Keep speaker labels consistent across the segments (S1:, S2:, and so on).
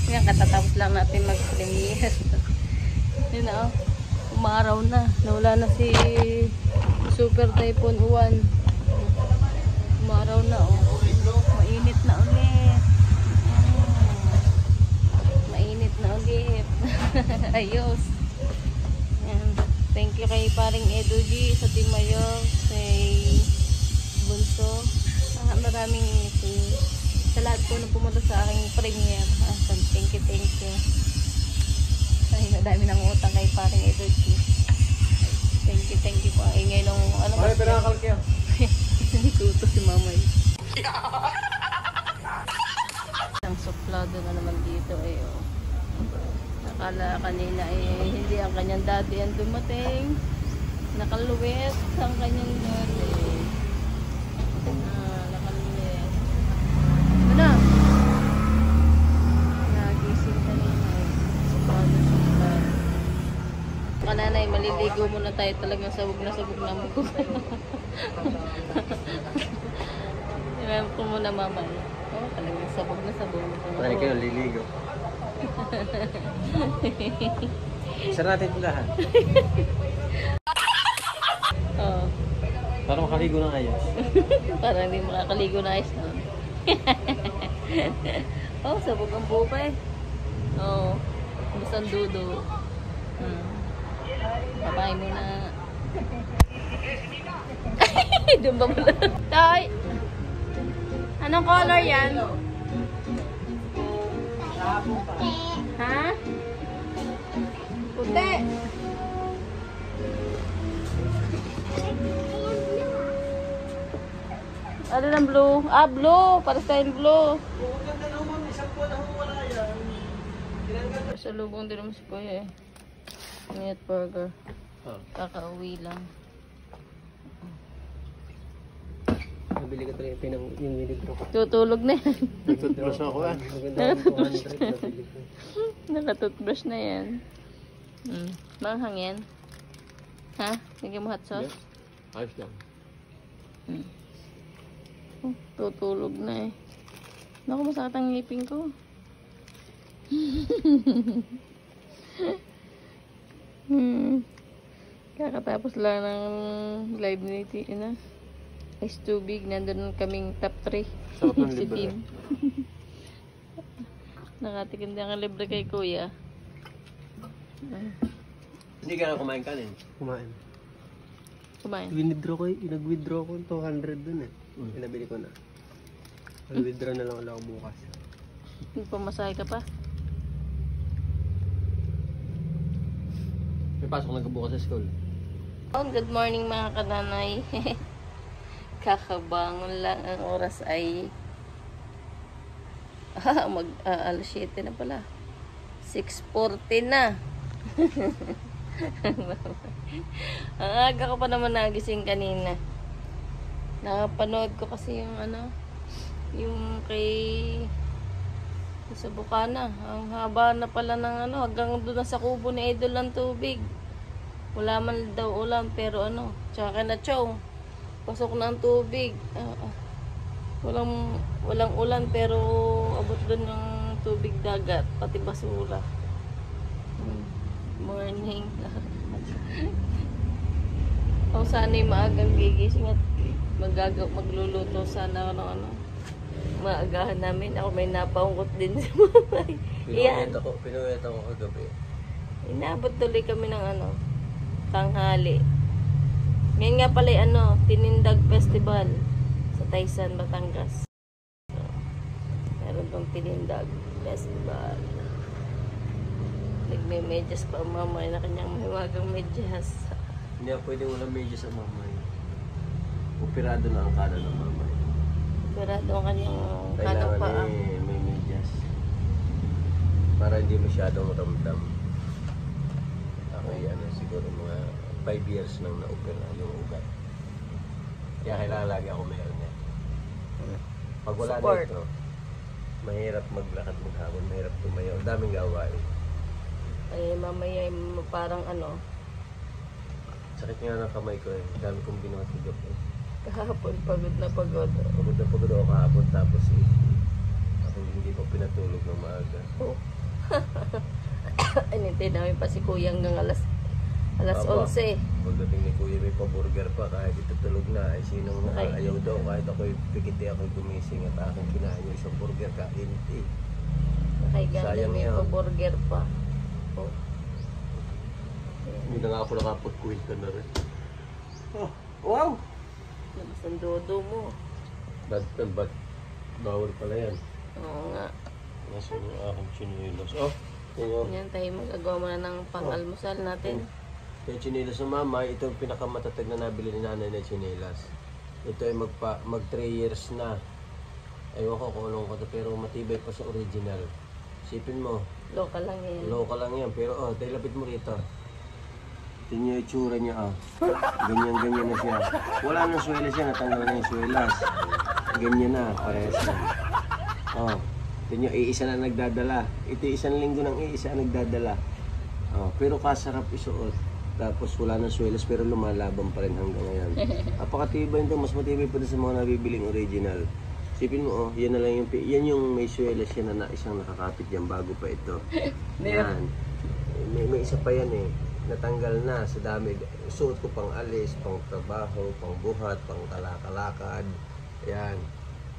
S1: Yan, katatapos lang natin mag-premiere. Yun o, umaraw na. Nawala na si Super Typhoon Uwan. Umaraw na o. Mainit na ulit. Mainit na ulit. Ayos. Yan. Thank you kay paring Edo G sa Team Mayor, kay Bunso. Maraming sa lahat po na pumunta sa aking premiere. Thank you, thank you. Ay, madami ng utang kay paring Edo G. Thank you po. Ay, ngayon ano ba?
S2: Ay, pinakakal kaya.
S1: Nikuto si mamay. Ang suplado na naman dito eh. Oh. Akala kanina eh hindi ang kanyang daddy ang dumating. Nakaluwet ang kanyang daddy. Nakaluwet. Ano na? Nagising kanina eh. Suplado. Kananay, maliligo muna tayo. Talagang sabog na mo. Alam ko muna mama. Oh, talagang sabog na.
S2: Pwede kayo liligo. Sara natin ito lahat.
S1: Oh.
S2: Para makaligo ng ayos.
S1: Para hindi makakaligo na ayos na. Oh, sabog ang buka eh. Oh, busang dudo. Papay mo na. Doon ba mula? Toy! Anong color yan? Ha? Puti! Ano ng blue? Ah, blue! Para sa blue. Sa lubong din naman si Kuya eh. Meat burger. Kakauwi lang.
S2: Nabili ko talaga yung milibro ko.
S1: Tutulog na yan.
S2: Nagtutbrush ako ah.
S1: Nakatutbrush na yan. Manghang yan. Ha? Lagyan mo hot sauce?
S2: Ayos lang.
S1: Oh, tutulog na eh. Naku, masakit ang ngipin ko. Kakatapos lang ng live ni Tina. Ice tubig, nandun kaming top 3.
S2: Sarap ng
S1: si
S2: libre.
S1: Tim. Nakatikim din ang libre kay Kuya.
S2: Hindi ka na kumain kanin? Kumain. Nag-withdraw ko 200 dun eh. Pinabili ko na. Mag-withdraw na lang ako bukas.
S1: Pumasahe ka pa?
S2: May pasok na ka bukas sa school.
S1: Oh, good morning mga kananay. Kakabangon lang, ang oras ay alas 7 na pala. 6:40 na. Ang aga ko pa naman nagising kanina. Nakapanood ko kasi yung yung kay sa Bukana. Ang haba na pala ng hanggang doon na sa kubo ni Idol ng tubig. Wala man daw ulam pero tsaka na chow. Pasok na ang tubig. Walang ulan pero abot doon ng tubig dagat, pati basura. Morning. Sana'y maagang gigising at magluluto sana maagahan namin. Ako may napaungkot din sa mamay.
S2: Pinuwet ako kagabi.
S1: Inabot tuloy kami ng tanghali. Ngayon nga pala Tinindag Festival sa Taysan, Batangas. So, meron tong Tinindag Festival. Nagme-medyas pa ang mamay na kanyang mahiwagang medyas.
S2: Hindi ako pwedeng walang medyas sa mamay. Operado na ang kanan ng mamay.
S1: Operado ang kanyang kanang paa.
S2: Kailangan may medyas. Para hindi masyadong ramdam. Ako siguro mga 5 years nang na-opera yung ugat. Kaya kailangan lagi ako meron yan. Pag wala nito, mahirap maglakad maghapon, mahirap tumayo. Ang daming gawain.
S1: Ay, mamaya parang
S2: Sakit nga ng kamay ko eh. Dami kong binuhat higap eh.
S1: kahapon pagod na pagod.
S2: Pagod na pagod ako kahapon tapos ako hindi ko pinatulog ng maaga.
S1: Oh, Hintay namin pa si Kuya hanggang alas
S2: Aba,
S1: 11.
S2: Pagdating ni Kuya may pa-burger pa kahit itutulog na ay sinong
S1: Okay.
S2: ayaw daw kahit ako'y pikiti ako'y gumising at aking kinain yung isang burger kain
S1: Kay
S2: Sayang
S1: may
S2: yan.
S1: burger pa. Oh.
S2: Hindi na nga ako nakapag-kwenta na rin. Oh, wow!
S1: Labas ang dodo mo.
S2: Ba't bawal pala yan?
S1: Oo nga.
S2: Nasa yung aking chinilos. Oh, yun.
S1: Yan tayo magagawa muna ng pang-almusal natin.
S2: Yung chinilas ng mama, ito yung pinakamatatag na nabili ni nanay na chinilas. Ito ay mag 3 years na. Ewan ko kung anong kata, pero matibay pa sa original. Sipin mo,
S1: Local lang yan.
S2: local lang yan. Pero tayo lapit mo rito. Tingnan niyo yung itsura niya, Ganyan-ganyan na siya. Wala nang swelas yan, natanggal na yung swelas. Ganyan na, parehas na. Tingnan niyo, iisa na nagdadala. Ito isang linggo ng iisa nagdadala. Pero kasarap isuot. Tapos wala nang swelas pero lumalaban pa rin hanggang ngayon. Napakatibay nito, mas matibay pa din sa mga nabibiling original. Sipin mo, yan na lang yan yung may swelas yan na isang nakakapit yan bago pa ito. Yan. May isa pa yan natanggal na sa dami. Suot ko pang alis, pang trabaho, pang buhat, pang kalakad. Yan.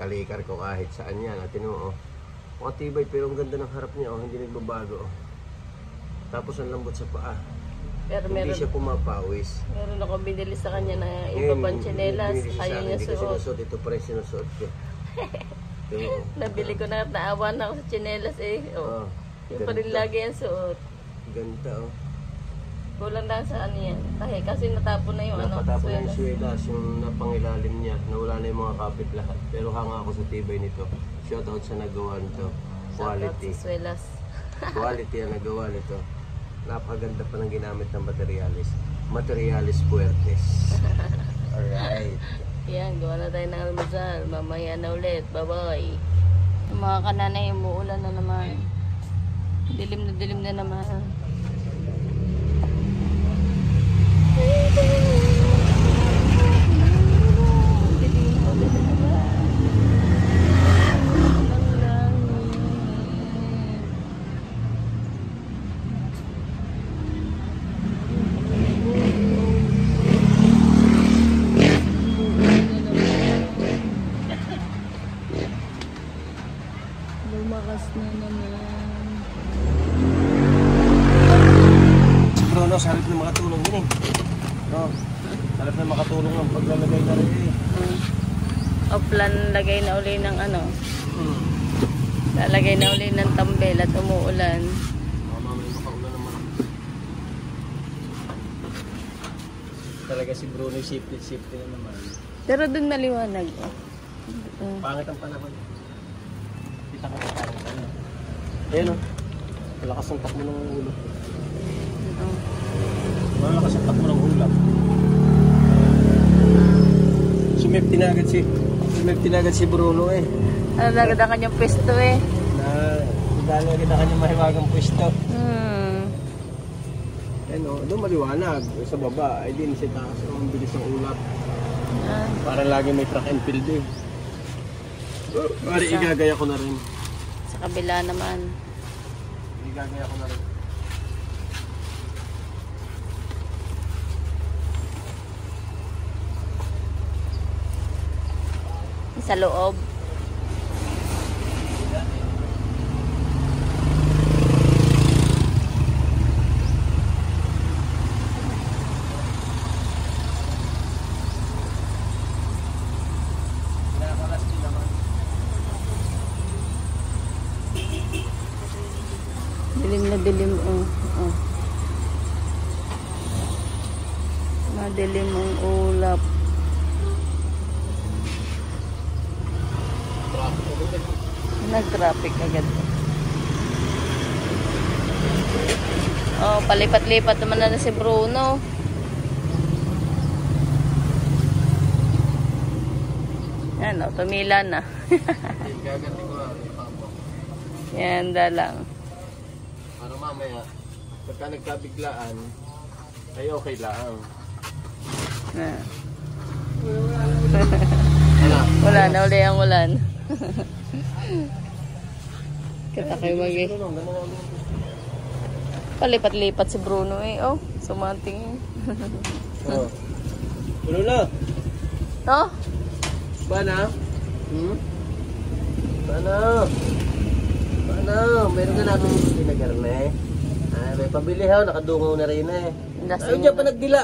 S2: Kalikar ko kahit saan yan. At mo, makatibay pero ang ganda ng harap niya, hindi nagbabago. Tapos ang lambot sa paa.
S1: Pero
S2: Hindi siya pumapawis.
S1: meron ako binili sa kanya na iba pang tsinelas. Ayaw niya
S2: Hindi ko
S1: suot.
S2: sinusuot. Ito pa rin sinusuot ko.
S1: Nabili ko na at naawa na ako sa tsinelas Yung pa rin lagi ang suot.
S2: Ganda
S1: Kulang lang sa ano yan. Kasi natapon na yung
S2: Napatapon na yung
S1: swelas.
S2: swelas, yung napangilalim niya. Nawala na yung mga kapit lahat. Pero hanga ako sa tibay nito. Shoutout sa nagawa nito. Quality.
S1: Sa swelas.
S2: Quality ang nagawa nito. Napakaganda pa ng ginamit ng materialis. Materialis Fuertes. Alright.
S1: Yan, gawa na tayo ng almusal. Mamaya na ulit. Bye-bye. Yung mga kananay, umuulan na naman. Dilim na naman. Lumakas na naman.
S2: Bruno, sarap na makatulong din sarap na makatulong ng paglalagay na rin
S1: Plan lagay na uli ng lalagay na uli ng tambel at umuulan.
S2: Mamaya makaulan naman talaga si Bruno safety na naman.
S1: Pero dun maliwanag.
S2: Pangit ang panahon. Kita ka pa pangit ano. Ayun malakas ang takbo ng ulo. Malakas ang takbo ng ulap. Sumipti na agad si Bruno
S1: Ano agad ang kanyang pwesto
S2: Dahil agad ang kanyang mahiwagang pwesto. Doon maliwanag. Sa baba, ay din sa taas. Ang bilis ng ulap. Para lagi may track and field Para igagaya ko na rin.
S1: Sa kabila naman.
S2: Igagaya ko na rin.
S1: Sa loob. Dilim na dilim. Madilim ang ulap. Nag-traffic agad. Palipat-lipat naman na si Bruno. Yan tumila na.
S2: Gaganti ko na.
S1: Yan lang.
S2: Para mamaya, pagka nagkabiglaan, ay okay lang.
S1: Wala na uli ang ulan. Kita kayo Palipat-lipat si Bruno eh. Oh, sumating.
S2: Oh. Puno na.
S1: Oh?
S2: Ba na? Paano? Paano? Meron ka na akong pinagarne. May pabili ha, nakadungaw na rin eh. Ayaw dyan pa nagdila.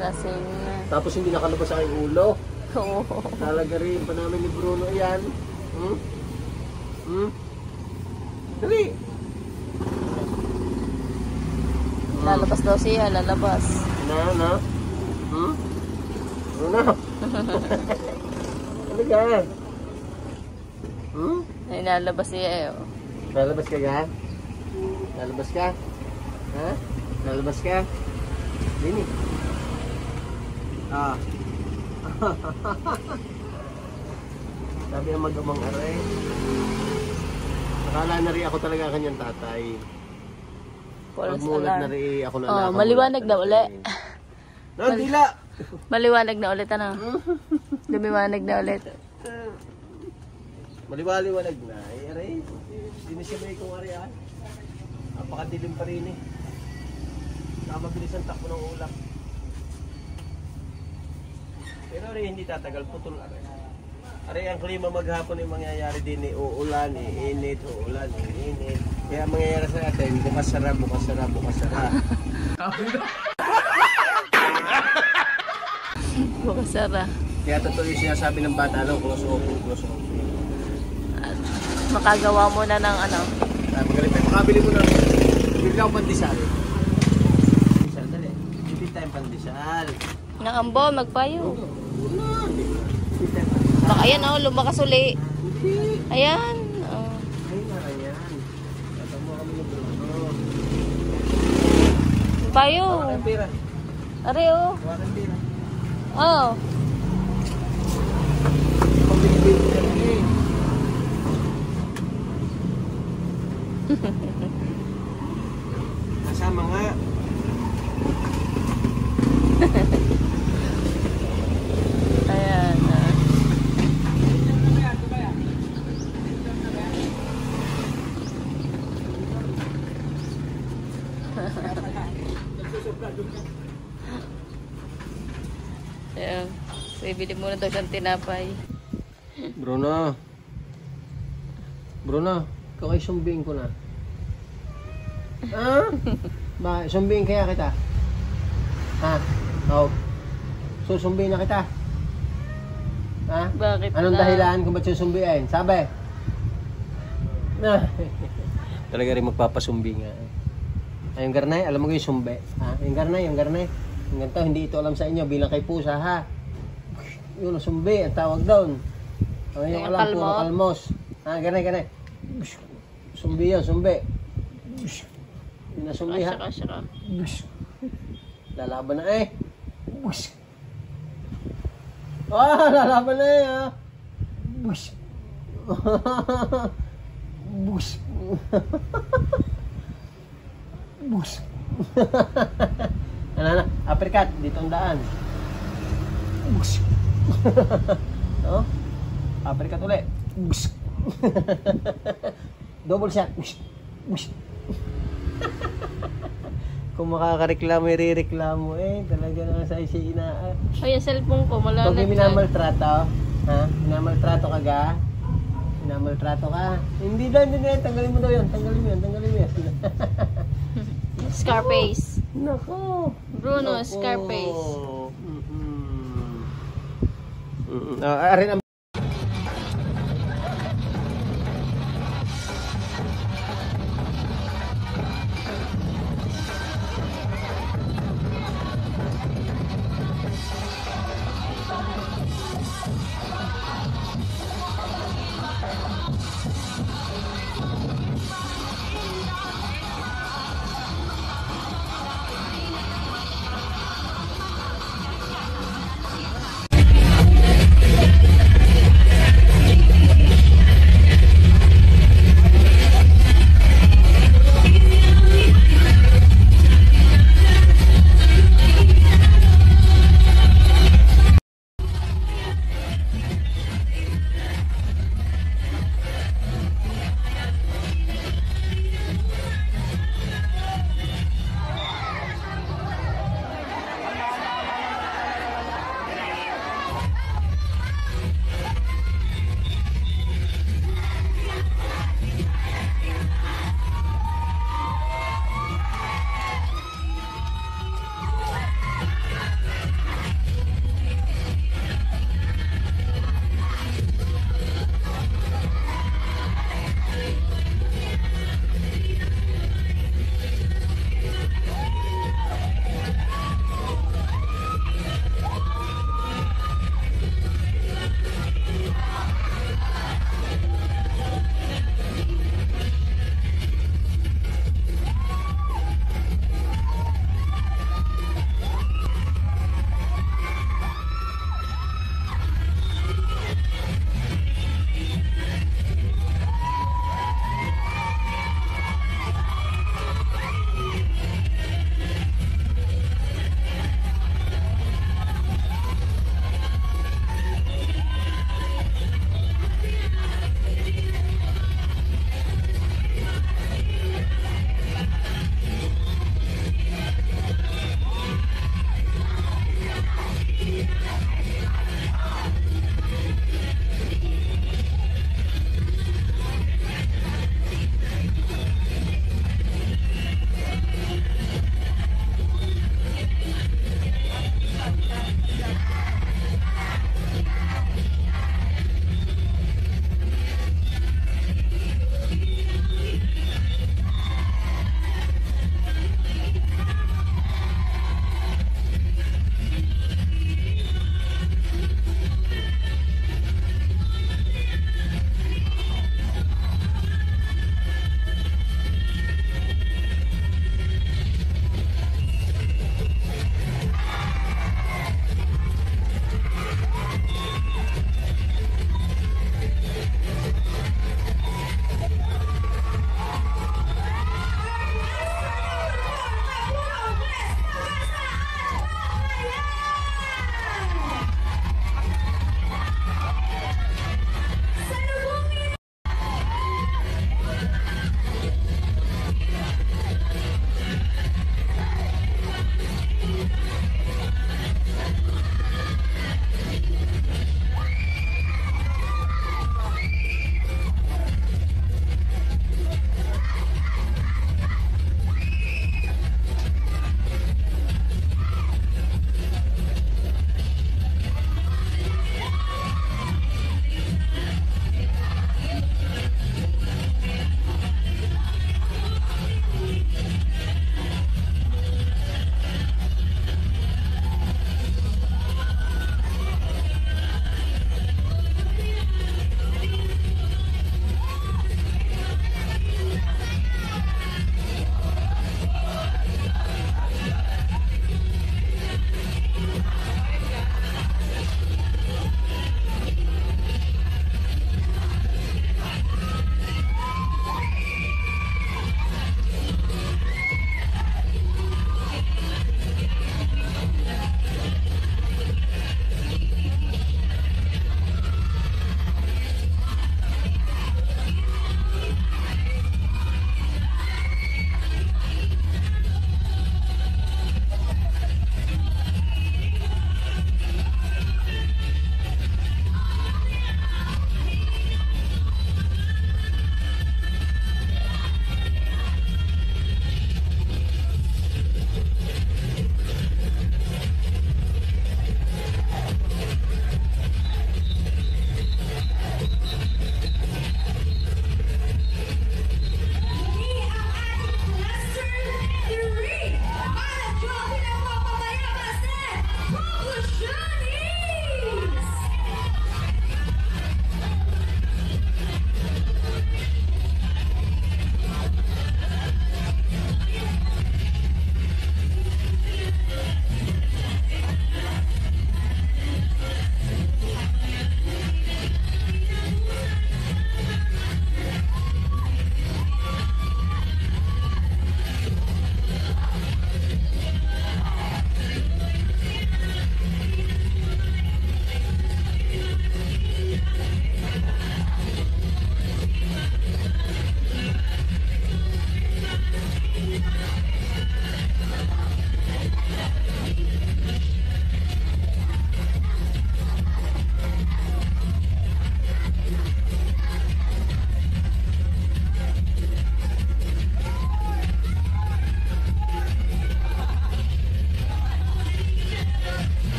S1: Lasing na.
S2: Tapos hindi nakalabas sa aking ulo.
S1: Oo.
S2: Talaga rin pa namin ni Bruno yan. Dali.
S1: Lalabas daw siya, lalabas.
S2: Na? Bruno? Ano ka?
S1: Ay, lalabas siya eh. Oh.
S2: Lalabas ka ga? Lalabas ka? Ha? Lalabas ka? Dini. Sabi ang mag-amang aray. Akala na rin ako talaga kanyang tatay. Pagmulat na rin ako na
S1: oh, maliwanag na uli.
S2: Dila!
S1: Maliwanag na ulit, ano? Lumiwanag na ulit.
S2: Maliwanag na. Aray, dinisimay kong aray ah. Napakadilim pa rin eh. Mabilis ang takbo ng ulap. Pero rin hindi tatagal, putol aray. Aray ang klima maghapon yung mangyayari din eh. Uulan, init, uulan, init. Kaya mangyayari sa atin, bukas sara.
S1: Bukas sara.
S2: Kaya totoo yung sinasabi ng bata, close open.
S1: Makagawa mo na ng ano?
S2: Magaling tayo, makabili mo na. Bili ako pandesal. Pandesal, dali. Bili tayong pandesal.
S1: Naambo, magpayo. Baka yan, oh, lumakas uli. Ayan. Oh.
S2: Ayan. Tatamu kami ng Bruno.
S1: Payo.
S2: Ang pira.
S1: Are, oh.
S2: Ang pira.
S1: Oh.
S2: Pabili-bili ka rin eh. Kasama nga.
S1: Ayan. Ayan. So, ibili muna daw siyang tinapay.
S2: Bruno, ikaw ay sumbiin ko na. Ha? Ba, sumbiin kaya kita? Ha? Oh. Susumbiin na kita? Ha?
S1: Bakit
S2: Anong
S1: na?
S2: dahilan kung ba't susumbiin? Sabi? Talaga rin magpapasumbi nga. Ay, yung garnay, alam mo ko yung sumbi. Ha? Yung garnay. Yung ganito, hindi ito alam sa inyo bilang kay pusa, ha? Yun, sumbi, ang tawag doon. Yung alam, puro kalmos. Ha, ganay. Sumbi yun, sumbi. Yun na sumbi, ha?
S1: Kasya.
S2: Lalaban na eh. Lalaban na eh, ha? Ano, uppercut, dito ang daan. No? Uppercut ulit. Double shot. Kung makakareklamo, i-reklamo eh. Talaga na sa ina.
S1: Ay, yung cellphone ko,
S2: Pag may minamaltrato, ha? Minamaltrato ka ga? Minamaltrato ka? Hindi. Tanggalin mo daw yun. Tanggalin mo yun.
S1: Scarface.
S2: Nako.
S1: Bruno, Scarface.
S2: Arin ang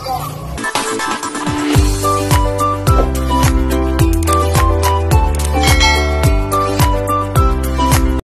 S3: po.